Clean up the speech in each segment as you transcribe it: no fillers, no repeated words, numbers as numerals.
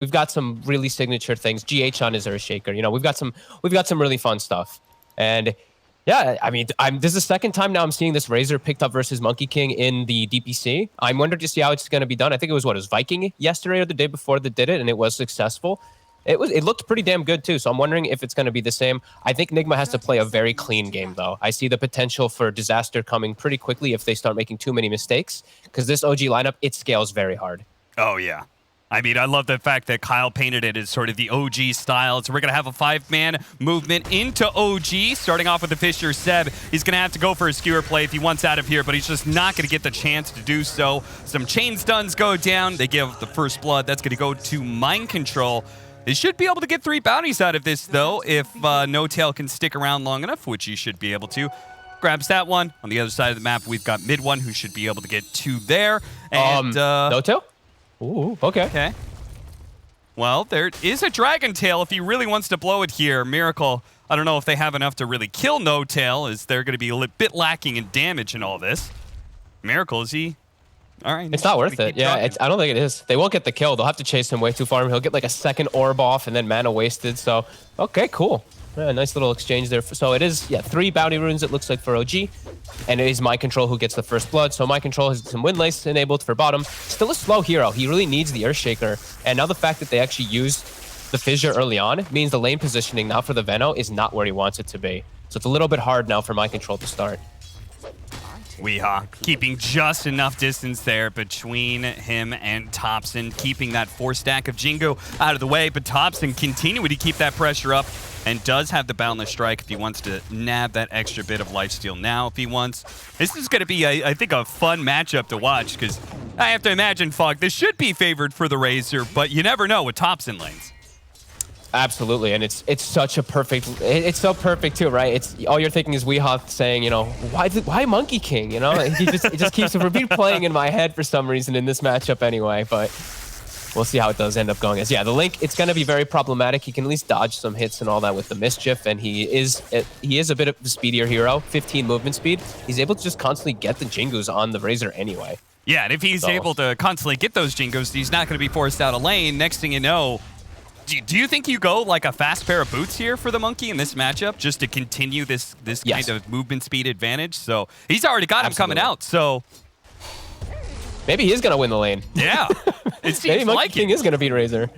We've got some really signature things. GH on his Earthshaker. You know, we've got some really fun stuff. And yeah, I mean, this is the second time now I'm seeing this Razor picked up versus Monkey King in the DPC. I'm wondering to see how it's going to be done. I think it was Viking yesterday or the day before that did it, and it was successful. It looked pretty damn good too. So I'm wondering if it's going to be the same. I think Nigma has to play a very clean game though. I see the potential for disaster coming pretty quickly if they start making too many mistakes, because this OG lineup, it scales very hard. Oh yeah. I mean, I love the fact that Kyle painted it as sort of the OG style. So we're going to have a 5-man movement into OG, starting off with the Fisher Seb. He's going to have to go for a skewer play if he wants out of here, but he's just not going to get the chance to do so. Some chain stuns go down. They give the first blood. That's going to go to Mind Control. They should be able to get 3 bounties out of this, though, if No Tail can stick around long enough, which he should be able to. Grabs that one. On the other side of the map, we've got Mid One, who should be able to get 2 there. And No Tail? Ooh, okay. Okay. Well, there is a Dragon Tail if he really wants to blow it here. Miracle, I don't know if they have enough to really kill No Tail, as they're going to be a bit lacking in damage in all this. Miracle, is he? All right. It's not worth it. Yeah, I don't think it is. They won't get the kill. They'll have to chase him way too far. He'll get like a second orb off and then mana wasted. So, okay, cool. Yeah, nice little exchange there. So it is, 3 bounty runes, it looks like, for OG. And it is Mind Control who gets the first blood. So Mind Control has some Windlace enabled for bottom. Still a slow hero. He really needs the Earthshaker. And now the fact that they actually used the Fissure early on means the lane positioning now for the Veno is not where he wants it to be. So it's a little bit hard now for Mind Control to start. Weehaw keeping just enough distance there between him and Thompson, keeping that 4-stack of Jingo out of the way, but Thompson continuing to keep that pressure up and does have the Boundless Strike if he wants to nab that extra bit of lifesteal now if he wants. This is going to be, I think, a fun matchup to watch, because I have to imagine, Fog, this should be favored for the Razor, but you never know with Thompson lanes. Absolutely, and it's such a perfect. It's so perfect too, right? It's all you're thinking is Weehaw saying, you know, why Monkey King? You know, it just keeps replaying in my head for some reason in this matchup anyway. But we'll see how it does end up going. As the Link, it's going to be very problematic. He can at least dodge some hits and all that with the Mischief, and he is a bit of a speedier hero, 15 movement speed. He's able to just constantly get the Jingoos on the Razor anyway. Yeah, and if he's able to constantly get those Jingoos, he's not going to be forced out of lane. Next thing you know. Do you think you go like a fast pair of boots here for the Monkey in this matchup just to continue this kind of movement speed advantage? So he's already got him coming out, so... Maybe he is going to win the lane. Yeah. It seems Maybe Monkey like King is going to beat Razor.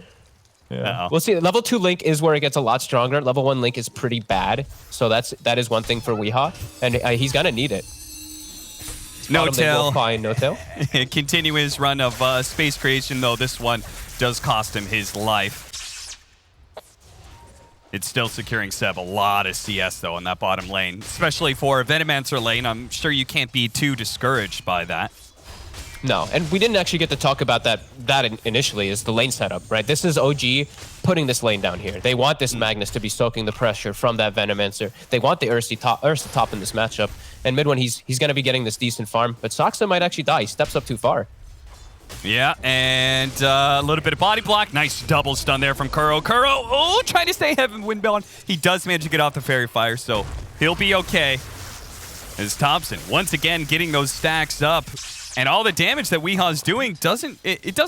Yeah. We'll see. Level 2 Link is where it gets a lot stronger. Level 1 Link is pretty bad, so that is one thing for Weehaw, and he's going to need it. No Tail. Find No Tail. Continue his run of space creation, though this one does cost him his life. It's still securing Seb a lot of CS, though, in that bottom lane. Especially for a Venomancer lane, I'm sure you can't be too discouraged by that. No, and we didn't actually get to talk about that initially, is the lane setup, right? This is OG putting this lane down here. They want this Magnus to be soaking the pressure from that Venomancer. They want the Ursa top in this matchup. And mid one, he's going to be getting this decent farm, but Soxa might actually die. He steps up too far. Yeah, and a little bit of body block. Nice double stun there from Kuro. Kuro, trying to stay heaven windbound. He does manage to get off the Fairy Fire, so he'll be okay. As Thompson, once again, getting those stacks up. And all the damage that Weehaw's doing doesn't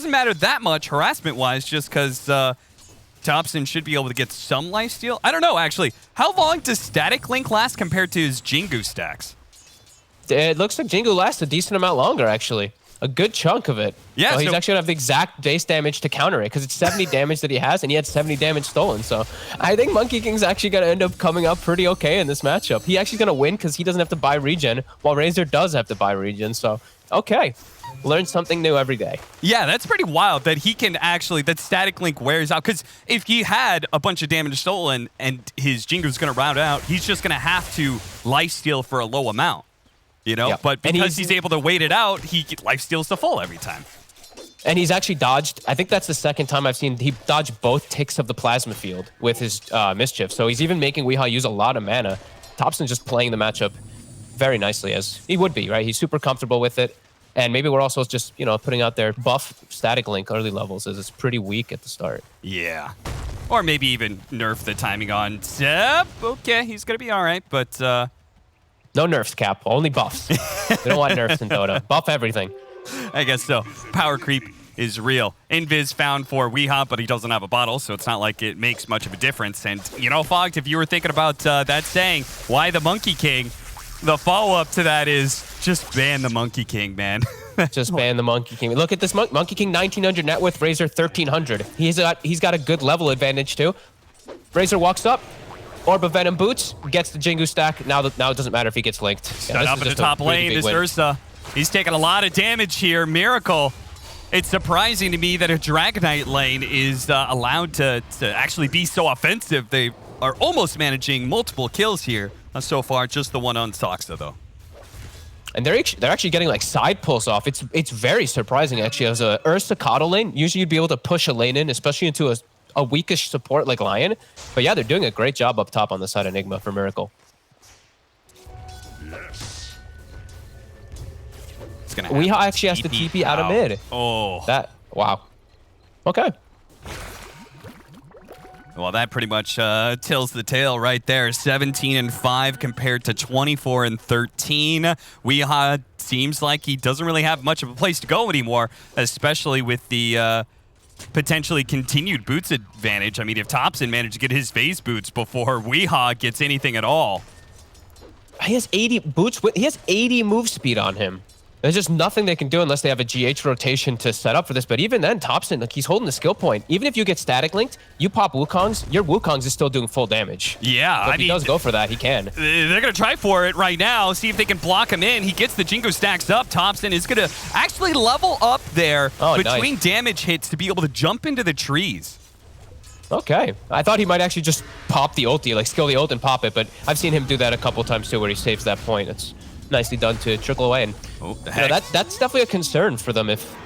matter that much harassment-wise, just because Thompson should be able to get some lifesteal. I don't know, actually. How long does Static Link last compared to his Jingu stacks? It looks like Jingu lasts a decent amount longer, actually. A good chunk of it. Yeah, so he's actually going to have the exact base damage to counter it, because it's 70 damage that he has, and he had 70 damage stolen. So I think Monkey King's actually going to end up coming up pretty okay in this matchup. He actually going to win because he doesn't have to buy regen, while Razor does have to buy regen. So, okay. Learn something new every day. Yeah, that's pretty wild that he can actually, that Static Link wears out. Because if he had a bunch of damage stolen and his Jingu's going to round out, he's just going to have to lifesteal for a low amount. You know, but because he's able to wait it out, he lifesteals to full every time. And he's actually dodged, I think that's the second time I've seen, he dodged both ticks of the Plasma Field with his Mischief. So he's even making Weehaw use a lot of mana. Thompson's just playing the matchup very nicely, as he would be, right? He's super comfortable with it. And maybe we're also just, you know, putting out there buff Static Link early levels, as it's pretty weak at the start. Yeah. Or maybe even nerf the timing on Seb. Okay, he's going to be all right, but... No nerfs, Cap. Only buffs. We don't want nerfs in Dota. Buff everything. I guess so. Power creep is real. Invis found for Weehaw, but he doesn't have a bottle, so it's not like it makes much of a difference. And, you know, Fogged, if you were thinking about that saying, why the Monkey King? The follow-up to that is just ban the Monkey King, man. Just ban the Monkey King. Look at this Monkey King, 1900 net worth, Razor 1300. He's got a good level advantage too. Razor walks up, Orb of Venom boots, gets the Jingu stack. Now it doesn't matter if he gets linked. Set up in the top lane, this Ursa. He's taking a lot of damage here. Miracle. It's surprising to me that a Dragonite lane is allowed to actually be so offensive. They are almost managing multiple kills here so far. Just the one on Soxa, though. And they're actually getting like side pulls off. It's very surprising actually. As a Ursa Kato lane, usually you'd be able to push a lane in, especially into a weakish support like Lion. But yeah, they're doing a great job up top on the side of Nigma for Miracle. We actually has to TP out of mid. Oh. Wow. Okay. Well, that pretty much tills the tale right there. 17-5 compared to 24-13. Weehaw seems like he doesn't really have much of a place to go anymore, especially with the potentially continued boots advantage. I mean, if Thompson managed to get his phase boots before Weehaw gets anything at all. He has 80 boots. He has 80 move speed on him. There's just nothing they can do unless they have a GH rotation to set up for this. But even then, Thompson, like, he's holding the skill point. Even if you get static linked, you pop Wukongs, your Wukongs is still doing full damage. Yeah, so if he does go for that, he can. They're going to try for it right now, see if they can block him in. He gets the Jingo stacks up. Thompson is going to actually level up there between damage hits to be able to jump into the trees. Okay. I thought he might actually just pop the ulti, like skill the ult and pop it. But I've seen him do that a couple times too, where he saves that point. It's nicely done to trickle away. And that's definitely a concern for them. If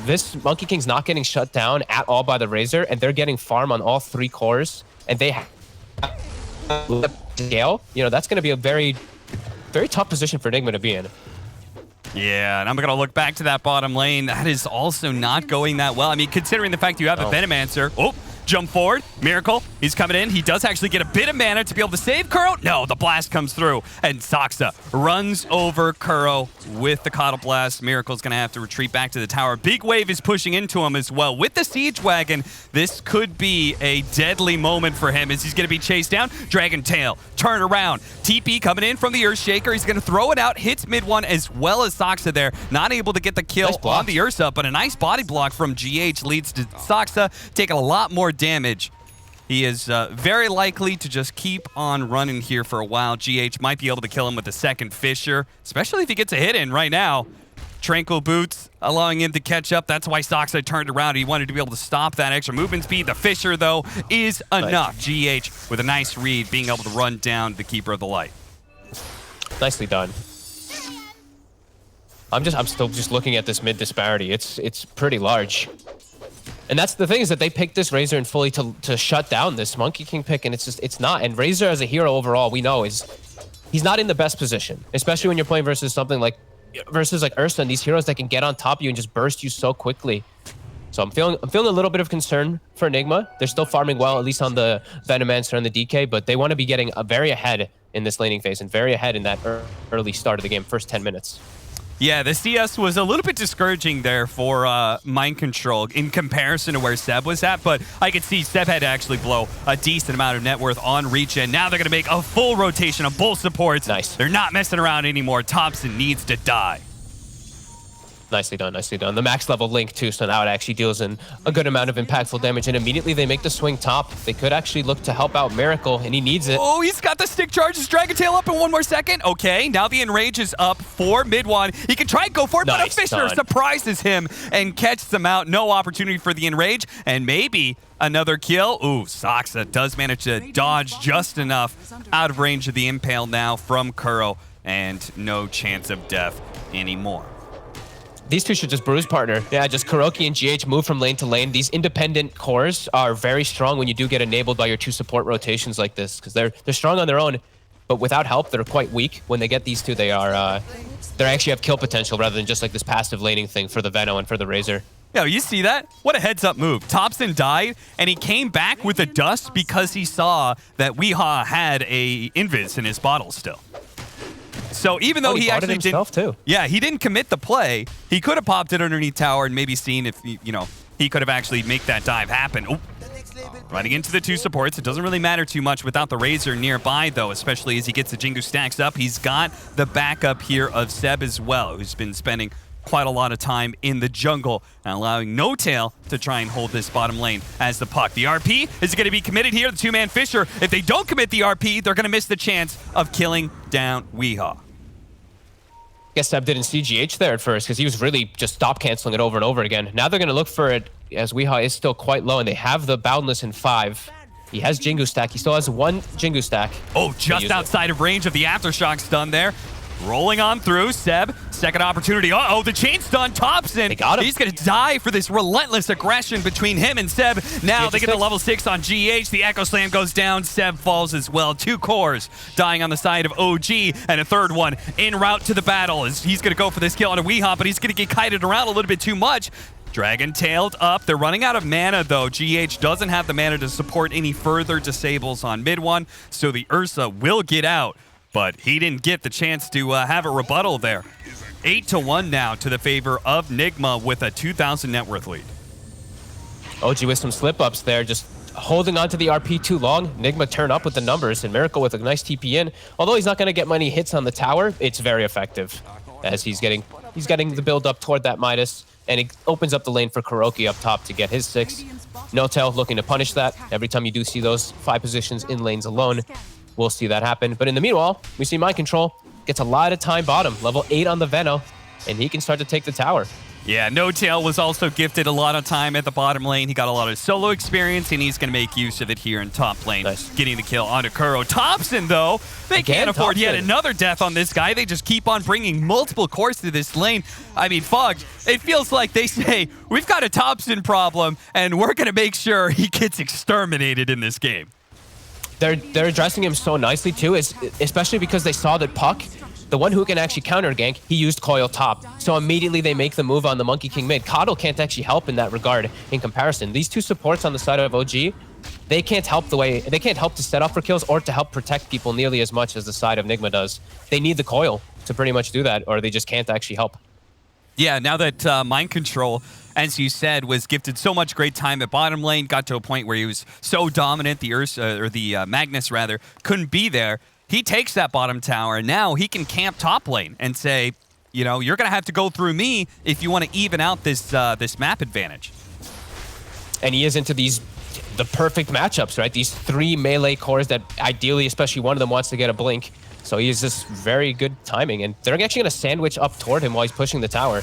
this Monkey King's not getting shut down at all by the Razor, and they're getting farm on all 3 cores, and they have scale, you know, that's going to be a very, very tough position for Nigma to be in. Yeah, and I'm going to look back to that bottom lane. That is also not going that well. I mean, considering the fact you have a Venomancer. Oh, jump forward. Miracle. He's coming in. He does actually get a bit of mana to be able to save Kuro. No, the blast comes through. And Soxa runs over Kuro with the Coddle Blast. Miracle's going to have to retreat back to the tower. Big Wave is pushing into him as well. With the Siege Wagon, this could be a deadly moment for him as he's going to be chased down. Dragon Tail, turn around. TP coming in from the Earthshaker. He's going to throw it out. Hits mid one as well as Soxa there. Not able to get the kill on the Ursa, but a nice body block from GH leads to Soxa taking a lot more damage. He is very likely to just keep on running here for a while. GH might be able to kill him with the second Fissure, especially if he gets a hit in right now. Tranquil Boots allowing him to catch up. That's why Soxa turned around. He wanted to be able to stop that extra movement speed. The Fissure, though, is enough. GH with a nice read, being able to run down the Keeper of the Light. Nicely done. I'm still just looking at this mid disparity. It's pretty large. And that's the thing, is that they picked this Razor and fully to shut down this Monkey King pick, and it's not. And Razor as a hero overall, we know he's not in the best position, especially when you're playing versus something like Ursa and these heroes that can get on top of you and just burst you so quickly. So I'm feeling a little bit of concern for Nigma. They're still farming well, at least on the Venomancer and the DK, but they want to be getting very ahead in this laning phase and very ahead in that early start of the game, first 10 minutes. Yeah, the CS was a little bit discouraging there for Mind Control in comparison to where Seb was at, but I could see Seb had to actually blow a decent amount of net worth on regen. Now they're going to make a full rotation of both supports. Nice. They're not messing around anymore. Thompson needs to die. Nicely done, nicely done. The max level Link too, so now it actually deals in a good amount of impactful damage, and immediately they make the swing top. They could actually look to help out Miracle, and he needs it. Oh, he's got the stick charges. Dragon Tail up in 1 more second. Okay, now the Enrage is up for mid one. He can try and go for it, but a Fissure surprises him and catches him out. No opportunity for the Enrage, and maybe another kill. Ooh, Soxa does manage to dodge just enough out of range of the Impale now from Kuro, and no chance of death anymore. These two should just bruise partner. Yeah, just Kuroki and GH move from lane to lane. These independent cores are very strong when you do get enabled by your 2 support rotations like this, because they're strong on their own, but without help, they're quite weak. When they get these two, they actually have kill potential rather than just like this passive laning thing for the Veno and for the Razor. Yo, you see that? What a heads-up move. Thompson died, and he came back with the dust because he saw that Weehaw had a Invis in his bottle still. So even though he actually himself didn't, yeah, he didn't commit the play. He could have popped it underneath tower and maybe seen if he could have actually make that dive happen. Ooh. Running into the two supports. It doesn't really matter too much without the Razor nearby, though, especially as he gets the Jingu stacks up. He's got the backup here of Seb as well, who's been spending quite a lot of time in the jungle and allowing No Tail to try and hold this bottom lane as the puck. The RP is going to be committed here. The two-man Fisher, if they don't commit the RP, they're going to miss the chance of killing down Weehaw. Guess Seb didn't see GH there at first because he was really just stop canceling it over and over again. Now they're going to look for it as Weehaw is still quite low and they have the Boundless in 5. He has Jingu stack. He still has 1 Jingu stack. Oh, just outside of range of the Aftershock stun there. Rolling on through, Seb, second opportunity. Uh-oh, the chain stun, Thompson. They got him. He's going to die for this relentless aggression between him and Seb. Now they get the level 6 on GH. The Echo Slam goes down. Seb falls as well. 2 cores dying on the side of OG, and a third one en route to the battle. As he's going to go for this kill on a Weehaw, but he's going to get kited around a little bit too much. Dragon tailed up. They're running out of mana, though. GH doesn't have the mana to support any further disables on mid one, so the Ursa will get out. But he didn't get the chance to have a rebuttal there. 8-1 now to the favor of Nigma with a 2,000 net worth lead. OG with some slip-ups there, just holding on to the RP too long. Nigma turn up with the numbers, and Miracle with a nice TP in. Although he's not going to get many hits on the tower, it's very effective as he's getting the build up toward that Midas, and it opens up the lane for Kuroki up top to get his 6. No Tail looking to punish that. Every time you do see those 5 positions in lanes alone, we'll see that happen. But in the meanwhile, we see Mind Control gets a lot of time bottom, level 8 on the Veno, and he can start to take the tower. Yeah, No Tail was also gifted a lot of time at the bottom lane. He got a lot of solo experience, and he's going to make use of it here in top lane. Nice. Getting the kill onto Kuro. Thompson, though, they can't afford yet another death on this guy. They just keep on bringing multiple cores to this lane. I mean, Fog, it feels like they say, we've got a Thompson problem, and we're going to make sure he gets exterminated in this game. They're addressing him so nicely, too, especially because they saw that Puck, the one who can actually counter gank, he used Coil top. So immediately they make the move on the Monkey King mid. Coddle can't actually help in that regard in comparison. These two supports on the side of OG, they can't help to set up for kills or to help protect people nearly as much as the side of Nigma does. They need the Coil to pretty much do that, or they just can't actually help. Yeah, now that Mind Control, as you said, was gifted so much great time at bottom lane, got to a point where he was so dominant, the Magnus rather, couldn't be there. He takes that bottom tower, and now he can camp top lane and say, you know, you're going to have to go through me if you want to even out this map advantage. And he is into the perfect matchups, right? These 3 melee cores that ideally, especially one of them wants to get a blink. So he is just very good timing, and they're actually going to sandwich up toward him while he's pushing the tower.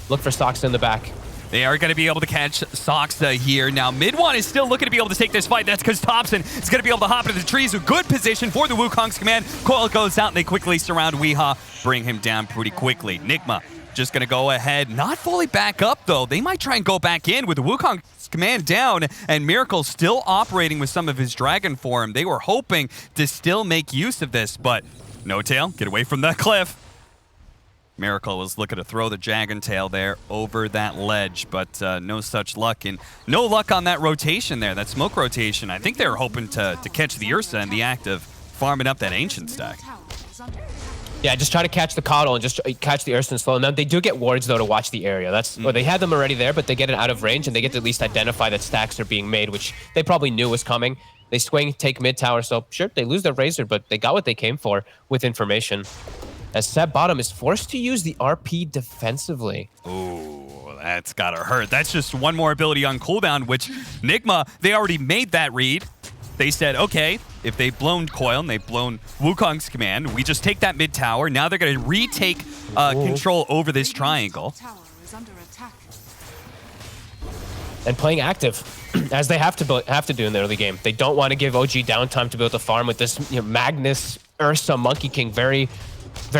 Look for Sox in the back. They are going to be able to catch Soxa here. Now, mid one is still looking to be able to take this fight. That's because Thompson is going to be able to hop into the trees. A good position for the Wukong's command. Coil goes out, and they quickly surround Weehaw, bring him down pretty quickly. Nigma just going to go ahead. Not fully back up, though. They might try and go back in with the Wukong's command down, and Miracle still operating with some of his dragon form. They were hoping to still make use of this, but No Tail, get away from that cliff. Miracle was looking to throw the Dragon Tail there over that ledge, but no such luck. And no luck on that rotation there, that smoke rotation. I think they were hoping to catch the Ursa in the act of farming up that Ancient stack. Yeah, just try to catch the Coddle and just catch the Ursa and slow them down. They do get wards, though, to watch the area. Well, they had them already there, but they get it out of range, and they get to at least identify that stacks are being made, which they probably knew was coming. They swing, take mid tower, so sure, they lose their Razor, but they got what they came for with information. As Seb bottom is forced to use the RP defensively. Ooh, that's gotta hurt. That's just one more ability on cooldown, which Nigma, they already made that read. They said, okay, if they've blown Coil and they've blown Wukong's command, we just take that mid tower. Now they're gonna retake control over this triangle. And playing active, as they have to do in the early game. They don't want to give OG downtime to be able to farm with this Magnus, Ursa, Monkey King, very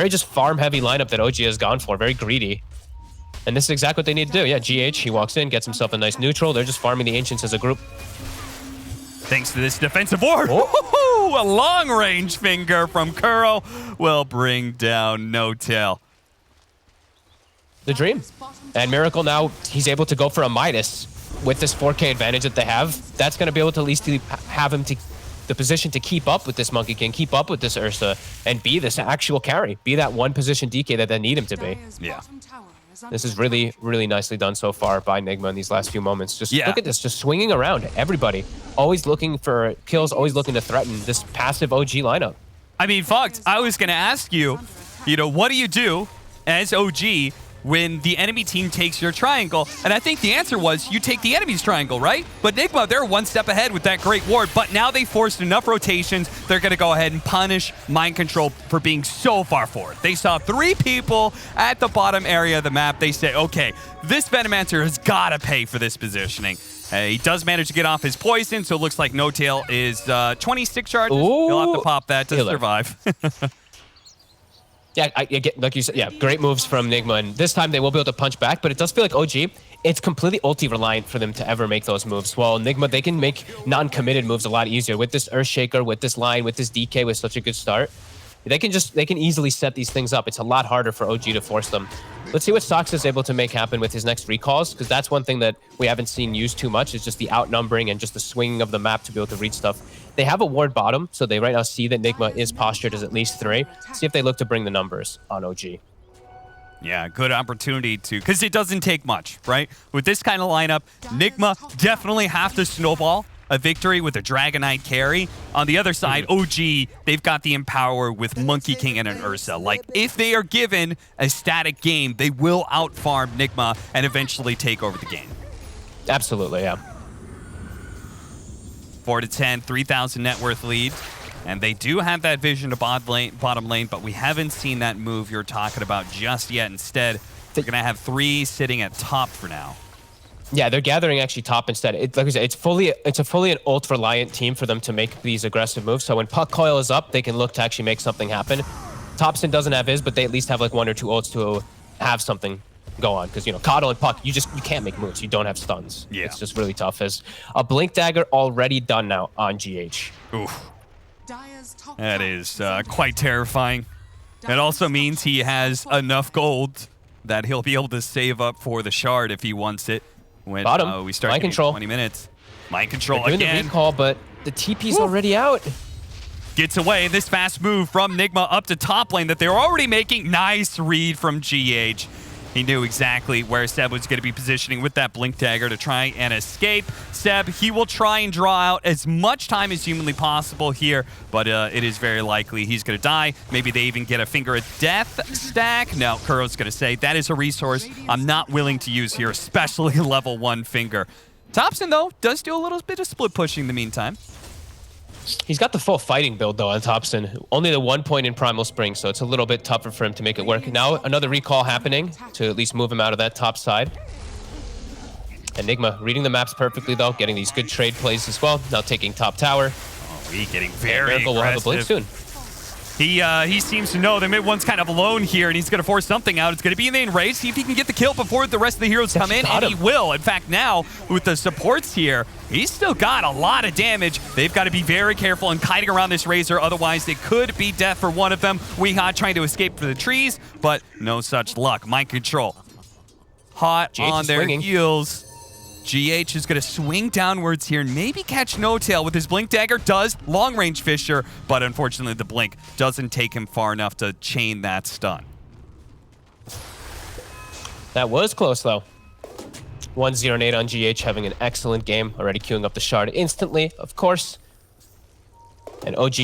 just farm-heavy lineup that OG has gone for, very greedy. And this is exactly what they need to do. Yeah, GH, he walks in, gets himself a nice neutral. They're just farming the Ancients as a group. Thanks to this defensive ward. Oh. A long-range finger from Kuro will bring down No Tail. The Dream. And Miracle now, he's able to go for a Midas with this 4K advantage that they have. That's going to be able to at least have him to the position to keep up with this Monkey King, keep up with this Ursa, and be this actual carry, be that one position DK that they need him to be. Yeah. This is really, really nicely done so far by Nigma in these last few moments. Just look at this, just swinging around. Everybody always looking for kills, always looking to threaten this passive OG lineup. I mean, Fucked, I was going to ask you, what do you do as OG when the enemy team takes your triangle? And I think the answer was you take the enemy's triangle, right? But Nigma, they're one step ahead with that great ward, but now they forced enough rotations, they're going to go ahead and punish Mind Control for being so far forward. They saw 3 people at the bottom area of the map. They say, okay, this Venomancer has got to pay for this positioning. He does manage to get off his poison, so it looks like No Tail is 26 charges. Ooh. He'll have to pop that to survive. Yeah, I get, like you said, yeah, great moves from Nigma, and this time they will be able to punch back, but it does feel like OG, it's completely ulti-reliant for them to ever make those moves. While Nigma, they can make non-committed moves a lot easier with this Earthshaker, with this line, with this DK with such a good start. They can easily set these things up. It's a lot harder for OG to force them. Let's see what Sox is able to make happen with his next recalls, because that's one thing that we haven't seen used too much, is just the outnumbering and just the swinging of the map to be able to read stuff. They have a ward bottom, so they right now see that Nigma is postured as at least 3. See if they look to bring the numbers on OG. Yeah, good opportunity to, because it doesn't take much, right? With this kind of lineup, Nigma definitely have to snowball a victory with a Dragonite carry. On the other side, OG, they've got the Empower with Monkey King and an Ursa. Like, if they are given a static game, they will outfarm Nigma and eventually take over the game. Absolutely, yeah. 4-10, 3,000 net worth lead. And they do have that vision to bottom lane, but we haven't seen that move you're talking about just yet. Instead, they're going to have 3 sitting at top for now. Yeah, they're gathering actually top instead. Like I said, it's a fully an ult-reliant team for them to make these aggressive moves. So when Puck Coil is up, they can look to actually make something happen. Thompson doesn't have his, but they at least have like 1 or 2 ults to have something go on. Because, Coddle and Puck, you can't make moves. You don't have stuns. Yeah. It's just really tough. As a Blink Dagger already done now on GH. Oof. That is quite terrifying. It also means he has enough gold that he'll be able to save up for the shard if he wants it. When we start Mind Control. 20 minutes. Mind Control They're doing again. the recall, but the TP's already out. Gets away. This fast move from Nigma up to top lane that they were already making. Nice read from GH. He knew exactly where Seb was going to be positioning with that Blink Dagger to try and escape. Seb, he will try and draw out as much time as humanly possible here, but it is very likely he's going to die. Maybe they even get a Finger of Death stack. No, Kuro's going to say, that is a resource I'm not willing to use here, especially level 1 Finger. Thompson, though, does do a little bit of split pushing in the meantime. He's got the full fighting build, though, on Thompson. Only the 1 point in Primal Spring, so it's a little bit tougher for him to make it work. Now, another recall happening to at least move him out of that top side. Enigma reading the maps perfectly, though, getting these good trade plays as well. Now taking top tower. Oh, he's getting very aggressive. Will have a blink soon. He seems to know the mid one's kind of alone here, and he's going to force something out. It's going to be in the enrage. See if he can get the kill before the rest of the heroes come in, and he will. In fact, now, with the supports here, he's still got a lot of damage. They've got to be very careful in kiting around this Razor, otherwise it could be death for one of them. Weeha trying to escape for the trees, but no such luck. Mind Control. Hot on their heels. GH is going to swing downwards here and maybe catch No Tail with his Blink Dagger. Does long-range Fissure, but unfortunately the Blink doesn't take him far enough to chain that stun. That was close, though. 1-0 Nate on GH, having an excellent game. Already queuing up the shard instantly, of course. And OG,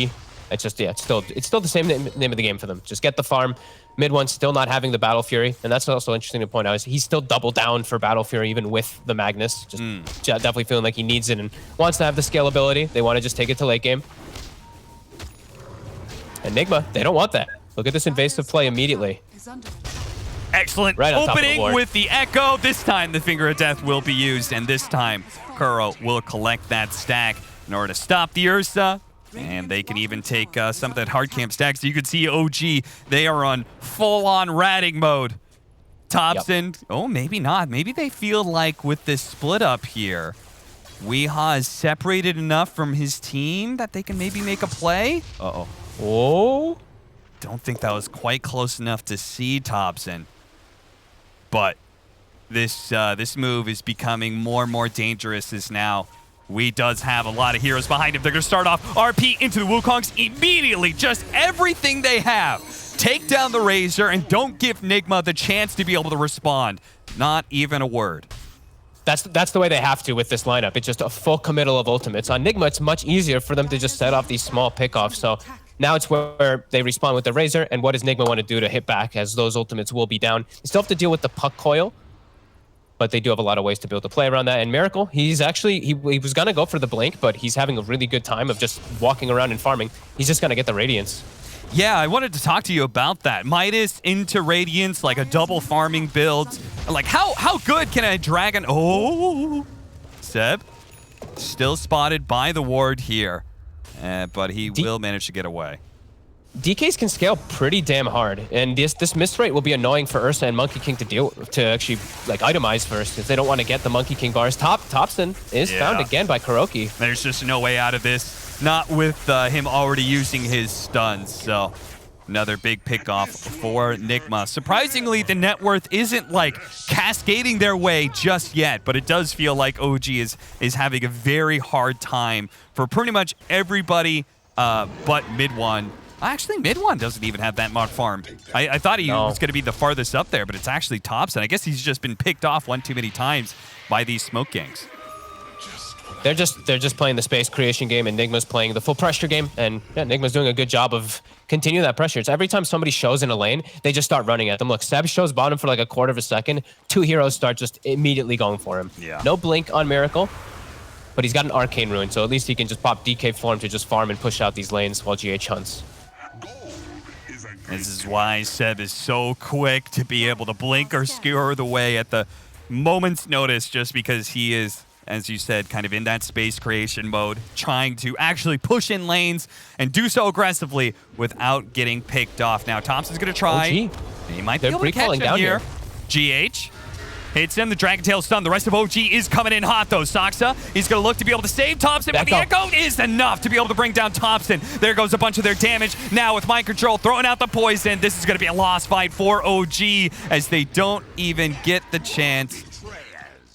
it's just, yeah, it's still the same name of the game for them. Just get the farm. Mid one still not having the Battle Fury, and that's also interesting to point out, is he's still double down for Battle Fury even with the Magnus. Just definitely feeling like he needs it and wants to have the scalability. They want to just take it to late game. Enigma, they don't want that. Look at this invasive play immediately. Excellent opening with the Echo. This time the Finger of Death will be used, and this time Kuro will collect that stack in order to stop the Ursa. And they can even take some of that hard camp stack. So you can see OG, they are on full-on ratting mode. Thompson, oh, maybe not. Maybe they feel like with this split up here, Weeha is separated enough from his team that they can maybe make a play. Uh-oh. Oh. Don't think that was quite close enough to see Thompson. But this move is becoming more and more dangerous as now We does have a lot of heroes behind him. They're going to start off RP into the Wukongs immediately. Just everything they have. Take down the Razor and don't give Nigma the chance to be able to respond. Not even a word. That's the way they have to with this lineup. It's just a full committal of ultimates. On Nigma, it's much easier for them to just set off these small pickoffs. So now it's where they respond with the Razor, and what does Nigma want to do to hit back as those ultimates will be down? You still have to deal with the puck coil, but they do have a lot of ways to be able to play around that. And Miracle, he's actually, he was going to go for the blink, but he's having a really good time of just walking around and farming. He's just going to get the Radiance. Yeah, I wanted to talk to you about that. Midas into Radiance, like a double farming build. Like, how good can a Dragon... Oh! Seb, still spotted by the ward here. But he will manage to get away. DKs can scale pretty damn hard, and this miss rate will be annoying for Ursa and Monkey King to actually like itemize first, because they don't want to get the Monkey King bars. Topson is found again by Kuroki. There's just no way out of this, not with him already using his stuns. So another big pick off for Nigma. Surprisingly, the net worth isn't like cascading their way just yet, but it does feel like OG is having a very hard time for pretty much everybody but mid one. Actually, mid one doesn't even have that much farm. I thought he was going to be the farthest up there, but it's actually Topson. I guess he's just been picked off one too many times by these smoke gangs. They're just playing the space creation game, and Nigma's playing the full pressure game. And yeah, Nigma's doing a good job of continuing that pressure. It's every time somebody shows in a lane, they just start running at them. Look, Seb shows bottom for like a quarter of a second. 2 heroes start just immediately going for him. Yeah. No blink on Miracle, but he's got an arcane rune, so at least he can just pop DK form to just farm and push out these lanes while GH hunts. This is why Seb is so quick to be able to blink or skewer the way at the moment's notice, just because he is, as you said, kind of in that space creation mode, trying to actually push in lanes and do so aggressively without getting picked off. Now, Thompson's going to try. He might be able to catch him here. GH hits him, the Dragon Tail stun. The rest of OG is coming in hot, though. Saksa, he's going to look to be able to save Thompson, but the Echo is enough to be able to bring down Thompson. There goes a bunch of their damage. Now with mind control, throwing out the poison. This is going to be a lost fight for OG, as they don't even get the chance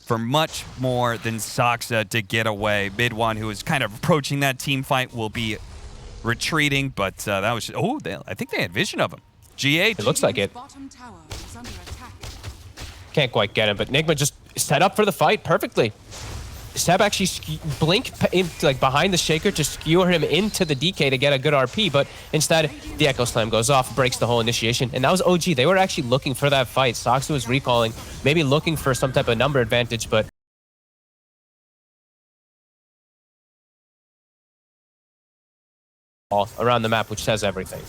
for much more than Saksa to get away. Mid one, who is kind of approaching that team fight, will be retreating, but that was just, I think they had vision of him. GH. It looks like it. Can't quite get him, but Nigma just set up for the fight perfectly. Seb actually blink like behind the shaker to skewer him into the DK to get a good RP, but instead the Echo Slam goes off, breaks the whole initiation, and that was OG. They were actually looking for that fight. Saksa was recalling, maybe looking for some type of number advantage, but all around the map, which says everything.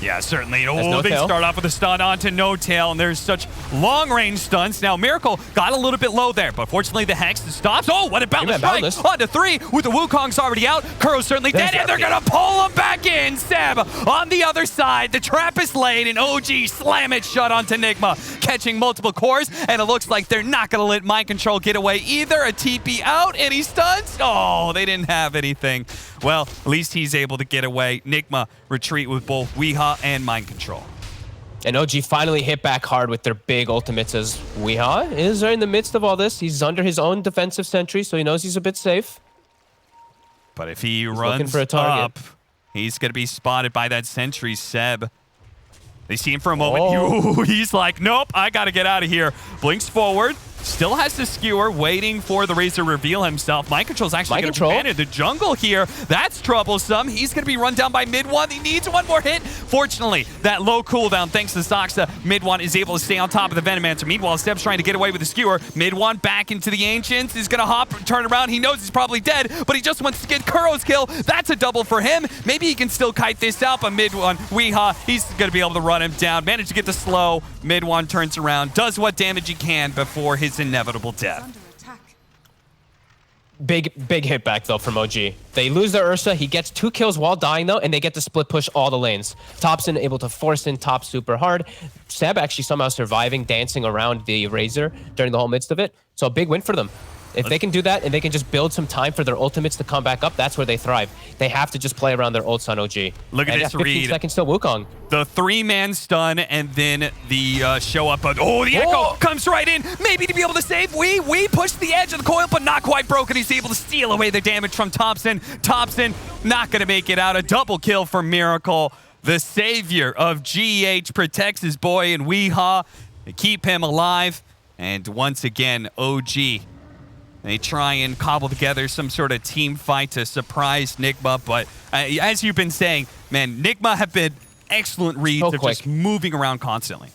Yeah, certainly. They start off with a stun onto No Tail, and there's such long-range stunts. Now, Miracle got a little bit low there, but fortunately the Hex stops. Oh, what a boundless strike! Onto 3 with the Wukong's already out. Kuro's certainly dead, and they're going to pull him back in. Seb on the other side. The trap is laid, and OG slam it shut onto Nigma, catching multiple cores, and it looks like they're not going to let Mind Control get away either. A TP out, and he stuns. Oh, they didn't have anything. Well, at least he's able to get away. Nigma retreat with both Weehaw and Mind Control. And OG finally hit back hard with their big ultimates, as Weehaw is in the midst of all this. He's under his own defensive sentry, so he knows he's a bit safe. But if he runs for a target, he's going to be spotted by that sentry, Seb. They see him for a moment. He's like, nope, I got to get out of here. Blinks forward. Still has to skewer, waiting for the Razor to reveal himself. Mind Control's actually going to be banned in the jungle here. That's troublesome. He's going to be run down by mid one. He needs one more hit. Fortunately, that low cooldown, thanks to Saksa, mid one is able to stay on top of the Venomancer. Meanwhile, Seb's trying to get away with the skewer. Mid one back into the Ancients. He's going to hop, turn around. He knows he's probably dead, but he just wants to get Kuro's kill. That's a double for him. Maybe he can still kite this out, but mid one, Weehaw, he's going to be able to run him down. Manage to get the slow. Mid one turns around, does what damage he can before his inevitable death. Big hit back though from OG. They lose their Ursa. He gets 2 kills while dying though, and they get to split push all the lanes. Topson able to force in top super hard. Seb actually somehow surviving, dancing around the Razor during the whole midst of it. So a big win for them. If they can do that and they can just build some time for their ultimates to come back up, that's where they thrive. They have to just play around their ults on OG. Look at this 15 read. seconds still Wukong. The 3-man stun and then the show up. But the echo comes right in. Maybe to be able to save. We push the edge of the coil, but not quite broken. He's able to steal away the damage from Thompson. Thompson not going to make it out. A double kill for Miracle. The savior of GH protects his boy in Weehaw. They keep him alive. And once again, OG. They try and cobble together some sort of team fight to surprise Nigma. But as you've been saying, man, Nigma have been excellent reads of just moving around constantly.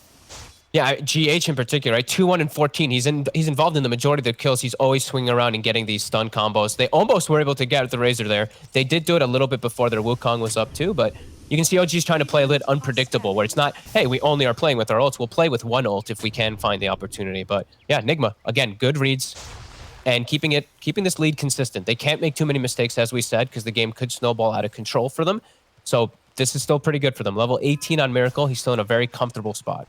Yeah, GH in particular, right? 2-1 and 14. He's involved in the majority of the kills. He's always swinging around and getting these stun combos. They almost were able to get at the Razor there. They did do it a little bit before their Wukong was up too, but you can see OG's trying to play a little unpredictable, where it's not, hey, we only are playing with our ults. We'll play with one ult if we can find the opportunity. But yeah, Nigma, again, good reads and keeping this lead consistent. They can't make too many mistakes, as we said, because the game could snowball out of control for them. So this is still pretty good for them. Level 18 on Miracle. He's still in a very comfortable spot.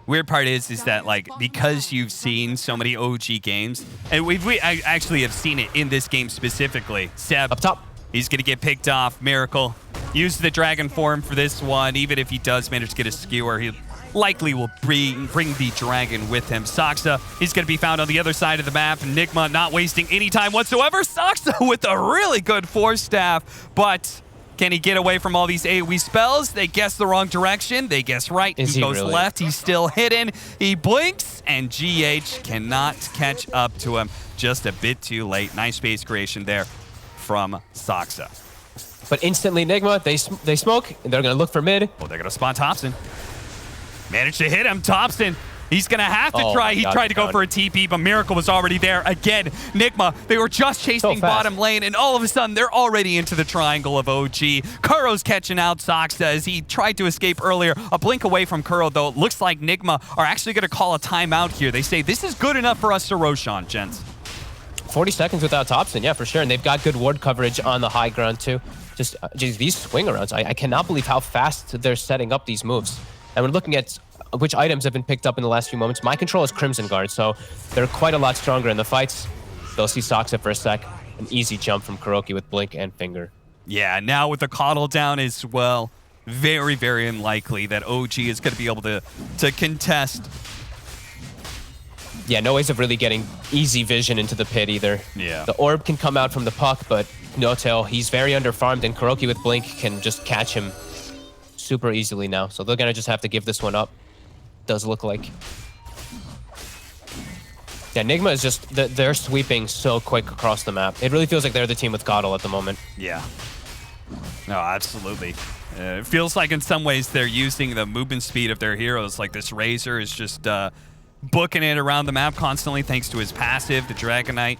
Weird part is that, like, because you've seen so many OG games, and I actually have seen it in this game specifically. Seb up top. He's going to get picked off. Miracle use the dragon form for this one. Even if he does manage to get a skewer, he likely will bring the dragon with him. Saksa, he's going to be found on the other side of the map. Nigma not wasting any time whatsoever. Saksa with a really good force staff, but can he get away from all these AoE spells? They guess the wrong direction. They guess right. He goes really? Left. He's still hidden. He blinks, and GH cannot catch up to him. Just a bit too late. Nice space creation there from Saksa. But instantly, Nigma, they smoke, and they're going to look for mid. Oh, they're going to spot Thompson. Managed to hit him. Thompson, he's going to have to try. He tried to go for a TP, but Miracle was already there. Again, Nigma, they were just chasing bottom lane, and all of a sudden, they're already into the triangle of OG. Kuro's catching out Saksa as he tried to escape earlier. A blink away from Kuro, though. It looks like Nigma are actually going to call a timeout here. They say, this is good enough for us to Roshan, gents. 40 seconds without Thompson, yeah, for sure. And they've got good ward coverage on the high ground, too. Just these swing arounds. I cannot believe how fast they're setting up these moves. And we're looking at which items have been picked up in the last few moments. My control is Crimson Guard, so they're quite a lot stronger in the fights. They'll see Saksa for a sec. An easy jump from Kuroki with Blink and Finger. Yeah, now with the coddle down as well, very, very unlikely that OG is going to be able to contest. Yeah, no ways of really getting easy vision into the pit either. Yeah. The orb can come out from the puck, but N0tail, he's very underfarmed, and Kuroki with Blink can just catch him super easily now. So they're going to just have to give this one up. Does look like. Yeah, Nigma is just, they're sweeping so quick across the map. It really feels like they're the team with Coddle at the moment. Yeah. No, absolutely. It feels like in some ways they're using the movement speed of their heroes. Like this Razor is just booking it around the map constantly thanks to his passive, the Dragonite.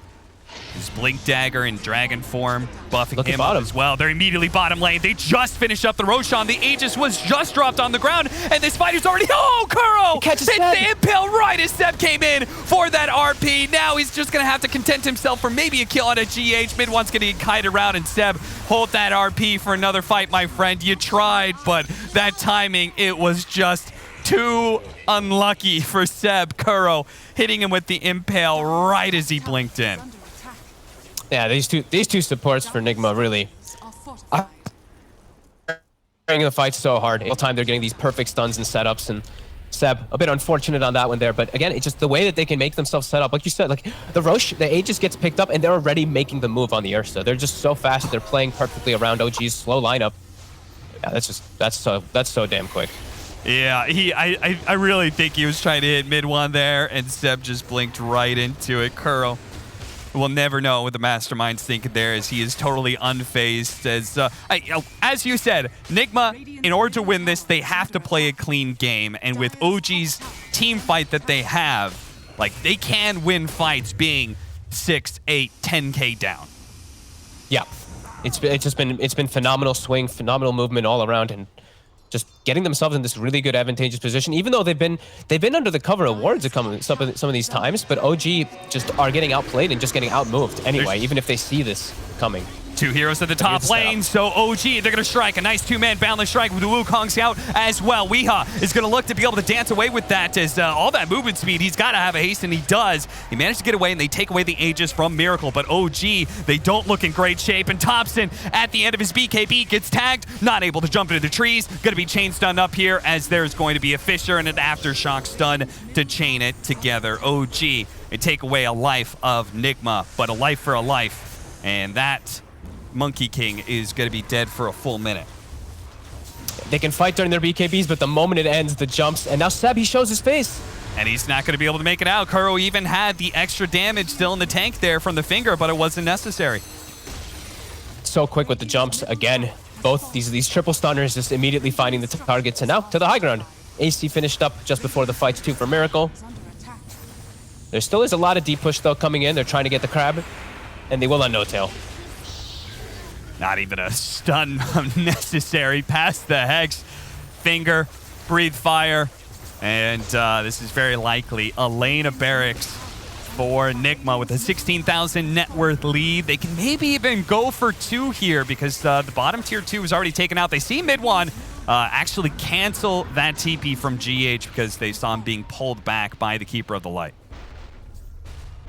His Blink Dagger in Dragon form, buffing him up as well. They're immediately bottom lane. They just finished up the Roshan. The Aegis was just dropped on the ground, and this fighter's already... Oh, Kuro! Hits the Impale right as Seb came in for that RP. Now he's just going to have to content himself for maybe a kill on a GH. Mid one's going to get kited around, and Seb, hold that RP for another fight, my friend. You tried, but that timing, it was just too unlucky for Seb. Kuro hitting him with the Impale right as he blinked in. Yeah, these two supports for Nigma really are carrying the fight so hard. All the time they're getting these perfect stuns and setups, and Seb a bit unfortunate on that one there. But again, it's just the way that they can make themselves set up. Like you said, like the Aegis gets picked up and they're already making the move on the Ursa. They're just so fast. They're playing perfectly around OG's slow lineup. Yeah, that's so damn quick. Yeah, I really think he was trying to hit mid one there, and Seb just blinked right into it. Kuro. We'll never know what the mastermind's thinking there, as he is totally unfazed. As you said, Nigma, in order to win this, they have to play a clean game. And with OG's team fight that they have, like, they can win fights being 6, 8, 10K down. Yeah, it's been phenomenal swing, phenomenal movement all around, and just getting themselves in this really good advantageous position, even though they've been under the cover of wards some of these times, but OG just are getting outplayed and just getting outmoved anyway, even if they see this coming. Two heroes at the top lane, so OG, they're going to strike. A nice two-man boundless strike with the Wukong Scout as well. Weehaw is going to look to be able to dance away with that as all that movement speed, he's got to have a haste, and he does. He managed to get away, and they take away the Aegis from Miracle, but OG, they don't look in great shape, and Thompson, at the end of his BKB, gets tagged, not able to jump into the trees, going to be chain stunned up here as there's going to be a Fissure and an Aftershock stun to chain it together. OG, they take away a life of Nigma, but a life for a life, and that Monkey King is going to be dead for a full minute. They can fight during their BKBs, but the moment it ends, the jumps, and now Seb, he shows his face. And he's not going to be able to make it out. Kuro even had the extra damage still in the tank there from the finger, but it wasn't necessary. So quick with the jumps. Again, both these triple stunners just immediately finding the targets, and now to the high ground. AC finished up just before the fights too for Miracle. There still is a lot of deep push though coming in. They're trying to get the crab, and they will on no tail. Not even a stun necessary. Past the Hex. Finger. Breathe fire. And this is very likely a lane of barracks for Nigma with a 16,000 net worth lead. They can maybe even go for 2 here because the bottom tier 2 is already taken out. They see mid 1 actually cancel that TP from GH because they saw him being pulled back by the Keeper of the Light.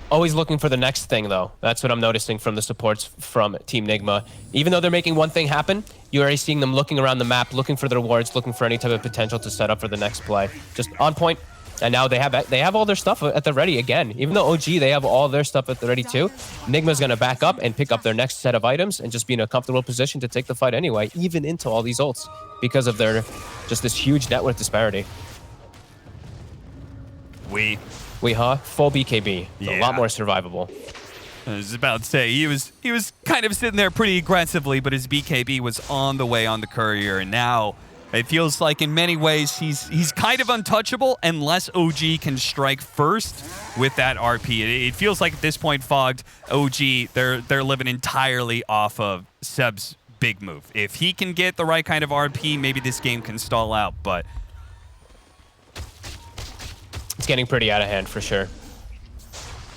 Always looking for the next thing, though. That's what I'm noticing from the supports from Team Nigma. Even though they're making one thing happen, you're already seeing them looking around the map, looking for the rewards, looking for any type of potential to set up for the next play. Just on point. And now they have all their stuff at the ready again. Even though OG, they have all their stuff at the ready too. Nigma's going to back up and pick up their next set of items and just be in a comfortable position to take the fight anyway, even into all these ults, because of their just this huge net worth disparity. Weehaw, full BKB. Yeah. A lot more survivable. I was about to say, he was kind of sitting there pretty aggressively, but his BKB was on the way on the courier, and now it feels like in many ways he's kind of untouchable unless OG can strike first with that RP. It feels like at this point, Fogged, OG, they're living entirely off of Seb's big move. If he can get the right kind of RP, maybe this game can stall out, but it's getting pretty out of hand for sure.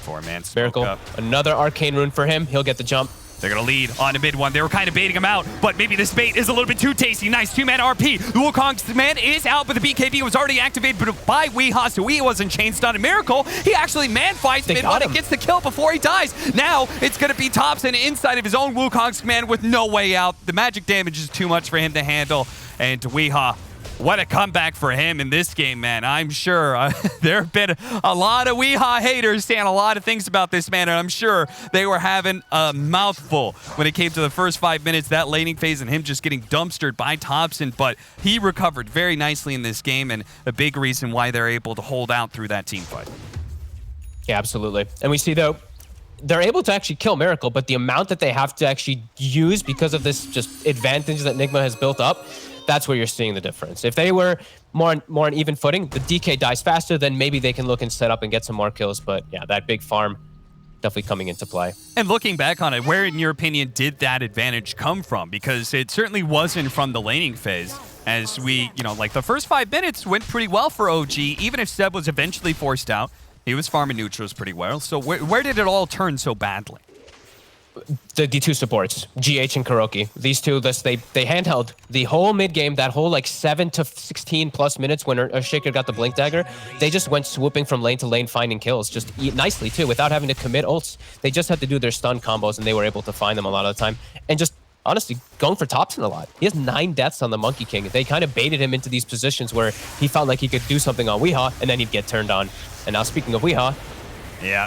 4-man Miracle, another arcane rune for him. He'll get the jump. They're going to lead on to mid 1. They were kind of baiting him out, but maybe this bait is a little bit too tasty. Nice 2-man RP. The Wukong's man is out, but the BKB was already activated by Weehaw, so he wasn't chain stunned. And Miracle, he actually man fights mid 1 and gets the kill before he dies. Now it's going to be Thompson inside of his own Wukong's command with no way out. The magic damage is too much for him to handle. And Weehaw, what a comeback for him in this game, man. I'm sure there have been a lot of Weehaw haters saying a lot of things about this man, and I'm sure they were having a mouthful when it came to the first 5 minutes, that laning phase, and him just getting dumpstered by Thompson. But he recovered very nicely in this game, and a big reason why they're able to hold out through that team fight. Yeah, absolutely. And we see, though, they're able to actually kill Miracle, but the amount that they have to actually use because of this just advantage that Nigma has built up, that's where you're seeing the difference. If they were more on even footing, the DK dies faster, then maybe they can look and set up and get some more kills. But yeah, that big farm definitely coming into play. And looking back on it, where in your opinion did that advantage come from? Because it certainly wasn't from the laning phase. As we, like the first 5 minutes went pretty well for OG, even if Seb was eventually forced out. He was farming neutrals pretty well. So where did it all turn so badly? The two supports, GH and Kuroki. These two, they handheld the whole mid game, that whole like 7 to 16 plus minutes when Shaker got the blink dagger. They just went swooping from lane to lane, finding kills, just nicely too, without having to commit ults. They just had to do their stun combos, and they were able to find them a lot of the time. And just honestly going for Thompson a lot. He has 9 deaths on the Monkey King. They kind of baited him into these positions where he felt like he could do something on Weehaw, and then he'd get turned on. And now speaking of Weehaw, yeah.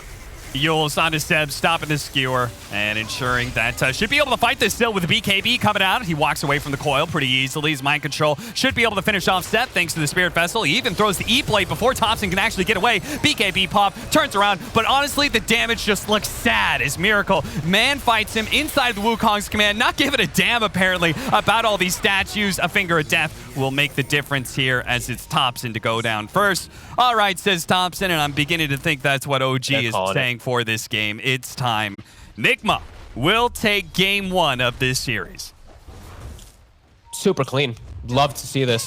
Yules onto Seb, stopping the skewer and ensuring that should be able to fight this still with the BKB coming out. He walks away from the coil pretty easily. His mind control should be able to finish off Seb thanks to the Spirit Vessel. He even throws the E-Blade before Thompson can actually get away. BKB pop, turns around, but honestly, the damage just looks sad as Miracle man fights him inside the Wukong's command, not giving a damn apparently about all these statues. A finger of death will make the difference here as it's Thompson to go down first. All right, says Thompson, and I'm beginning to think that's what OG is saying for this game. It's time. Nigma will take game 1 of this series. Super clean. Love to see this.